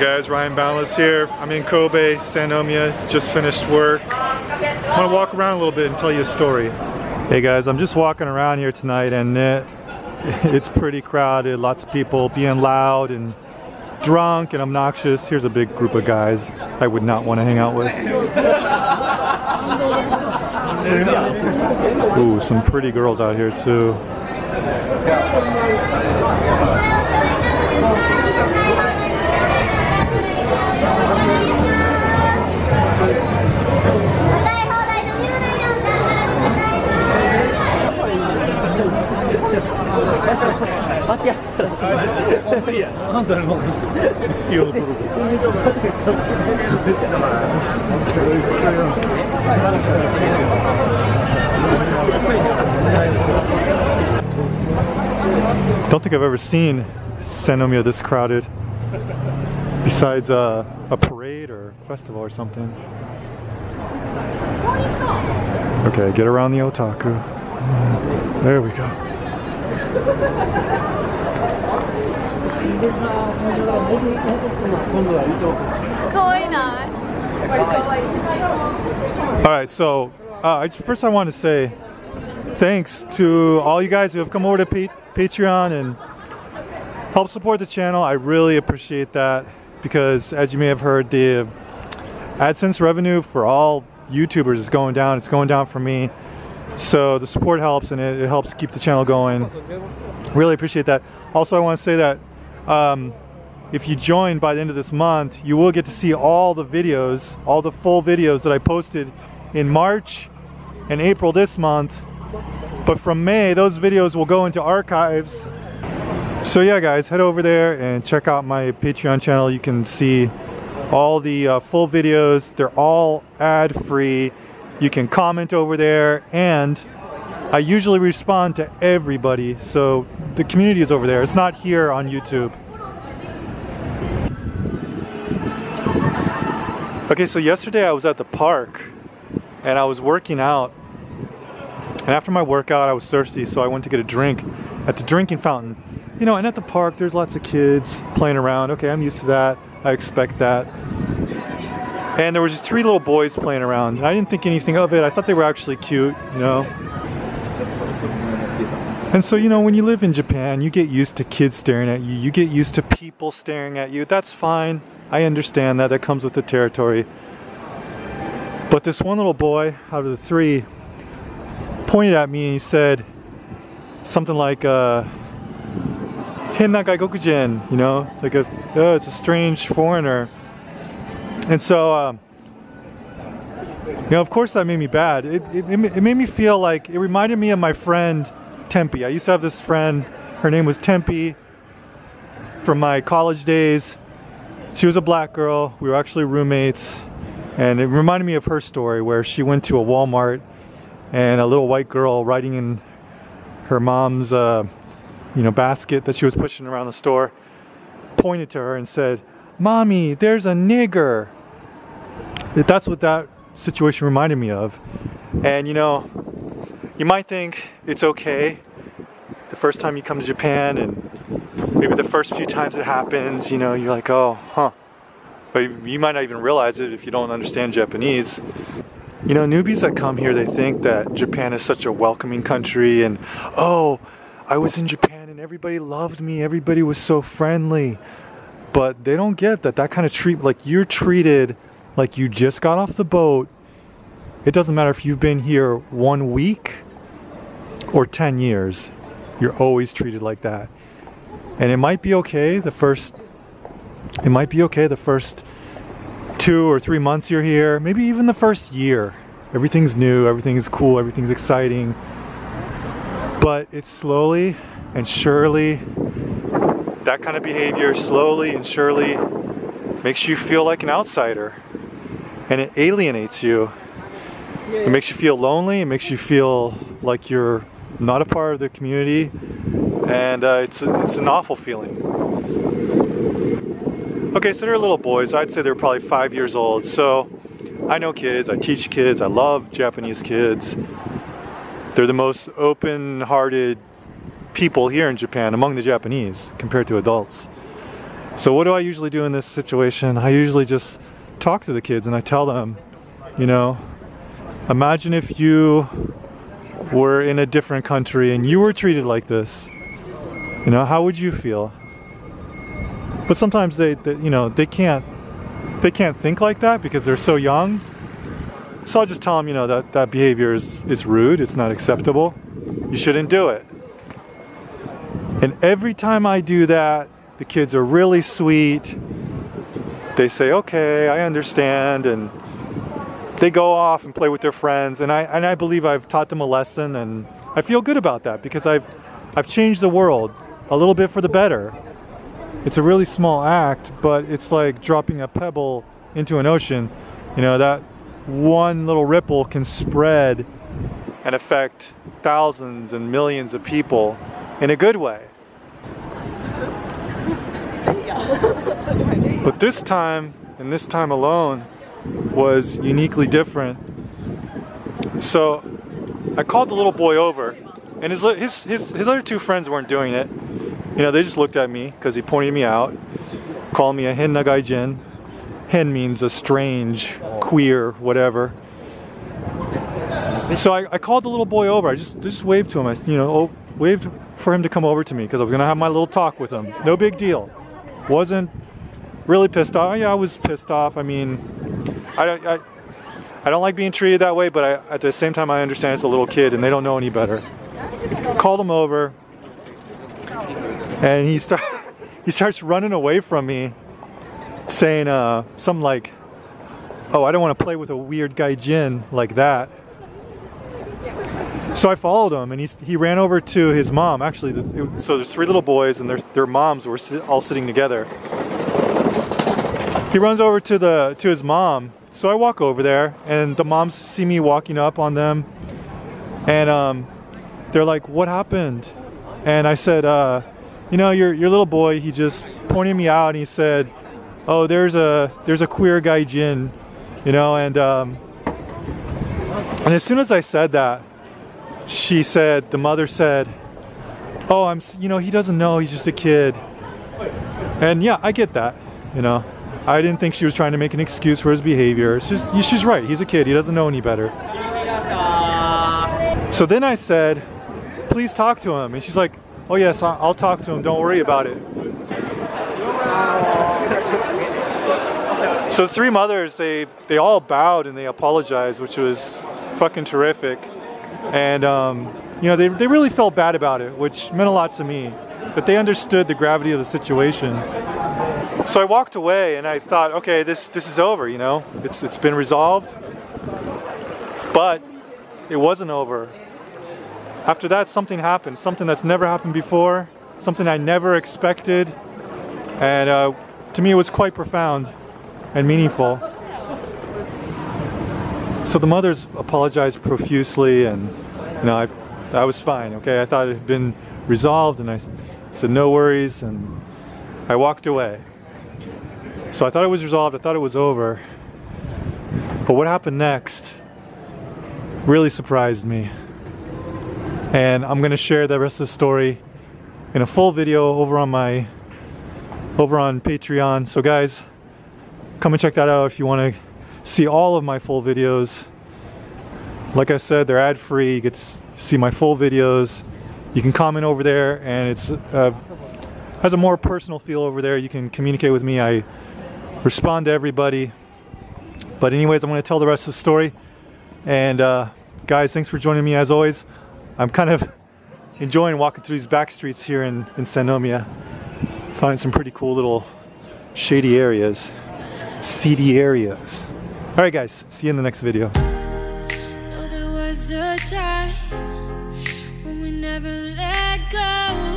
Guys, Ryan Boundless here. I'm in Kobe, Sannomiya, just finished work. I'm gonna walk around a little bit and tell you a story. Hey guys, I'm just walking around here tonight and it's pretty crowded, lots of people being loud and drunk and obnoxious. Here's a big group of guys I would not want to hang out with. Ooh, some pretty girls out here too. Don't think I've ever seen Sannomiya this crowded, besides a parade or festival or something. Okay, get around the otaku. There we go. Alright, so first I want to say thanks to all you guys who have come over to Patreon and help support the channel. I really appreciate that, because as you may have heard, the AdSense revenue for all YouTubers is going down. It's going down for me. So the support helps, and it helps keep the channel going. Really appreciate that. Also, I want to say that if you join by the end of this month, you will get to see all the videos, all the full videos that I posted in March and April this month. But from May, those videos will go into archives. So yeah guys, head over there and check out my Patreon channel. You can see all the full videos. They're all ad-free. You can comment over there, and I usually respond to everybody. So the community is over there. It's not here on YouTube. Okay, so yesterday I was at the park and I was working out. And after my workout, I was thirsty, so I went to get a drink at the drinking fountain. You know, and at the park, there's lots of kids playing around. Okay, I'm used to that. I expect that. And there were just 3 little boys playing around. And I didn't think anything of it. I thought they were actually cute, you know. And so, you know, when you live in Japan, you get used to kids staring at you. You get used to people staring at you. That's fine. I understand that. That comes with the territory. But this one little boy out of the 3 pointed at me and he said something like, Henna gaikokujin, you know, like it's a strange foreigner. And so, you know, of course that made me bad. It made me feel like, it reminded me of my friend Tempe. I used to have this friend, her name was Tempe, from my college days. She was a black girl, we were actually roommates, and it reminded me of her story where she went to a Walmart and a little white girl riding in her mom's you know, basket that she was pushing around the store pointed to her and said, "Mommy, there's a nigger." That's what that situation reminded me of. And you know, you might think it's okay the first time you come to Japan, and maybe the first few times it happens, you know, you're like, oh, huh. But you might not even realize it if you don't understand Japanese. You know, newbies that come here, they think that Japan is such a welcoming country, and oh, I was in Japan and everybody loved me, everybody was so friendly. But they don't get that kind of like you're treated like you just got off the boat. It doesn't matter if you've been here 1 week or 10 years, you're always treated like that. And it might be okay the first 2 or 3 months you're here, maybe even the first year. Everything's new, everything's cool, everything's exciting. But it's slowly and surely, that kind of behavior slowly and surely makes you feel like an outsider. And it alienates you. It makes you feel lonely, it makes you feel like you're not a part of the community. And it's an awful feeling. Okay, so they're little boys. I'd say they're probably 5 years old. So I know kids, I teach kids, I love Japanese kids. They're the most open-hearted people here in Japan among the Japanese compared to adults. So what do I usually do in this situation? I usually just talk to the kids and I tell them, you know, imagine if you were in a different country and you were treated like this. You know, how would you feel? But sometimes they you know, they can't think like that because they're so young. So I'll just tell them, you know, that behavior is rude, it's not acceptable, you shouldn't do it. And every time I do that, the kids are really sweet. They say, okay, I understand, and they go off and play with their friends, and I believe I've taught them a lesson, and I feel good about that because I've changed the world a little bit for the better. It's a really small act, but it's like dropping a pebble into an ocean. You know, that one little ripple can spread and affect thousands and millions of people in a good way. But this time, and this time alone, was uniquely different. So I called the little boy over, and his other two friends weren't doing it. You know, they just looked at me because he pointed me out, called me a hen nagaijin. Hen means a strange, queer, whatever. So I called the little boy over. I just waved to him. Waved for him to come over to me because I was gonna have my little talk with him. No big deal. Wasn't really pissed off. Yeah, I was pissed off. I mean, I don't like being treated that way, but at the same time I understand it's a little kid and they don't know any better. Called him over, and he starts running away from me, saying something like, "Oh, I don't want to play with a weird gaijin like that." So I followed him, and he ran over to his mom. Actually, so there's three little boys, and their moms were all sitting together. He runs over to his mom. So I walk over there, and the moms see me walking up on them, and they're like, "What happened?" And I said, "You know, your little boy. He just pointed me out, and he said, 'Oh, there's a queer gaijin,' you know." And as soon as I said that, the mother said, "Oh, you know, he doesn't know. He's just a kid." And yeah, I get that. You know, I didn't think she was trying to make an excuse for his behavior. She's right. He's a kid. He doesn't know any better. So then I said, "Please talk to him." And she's like, "Oh yes, I'll talk to him. Don't worry about it." So the three mothers, they all bowed and they apologized, which was fucking terrific. And you know, they really felt bad about it, which meant a lot to me. But they understood the gravity of the situation. So I walked away and I thought, okay, this is over, you know, it's been resolved. But it wasn't over. After that, something happened, something that's never happened before, something I never expected, and to me it was quite profound and meaningful. So the mothers apologized profusely, and you know, I was fine. Okay, I thought it had been resolved, and I said no worries, and I walked away. So I thought it was resolved, I thought it was over. But what happened next really surprised me. And I'm gonna share the rest of the story in a full video over on Patreon. So guys, come and check that out if you want to see all of my full videos. Like I said, they're ad-free. You get to see my full videos. You can comment over there, and it's has a more personal feel over there. You can communicate with me. I respond to everybody. But anyways, I'm going to tell the rest of the story. And guys, thanks for joining me as always. I'm kind of enjoying walking through these back streets here in Sannomiya. Finding some pretty cool little shady areas, seedy areas. Alright guys, see you in the next video. There was a time when we never let go.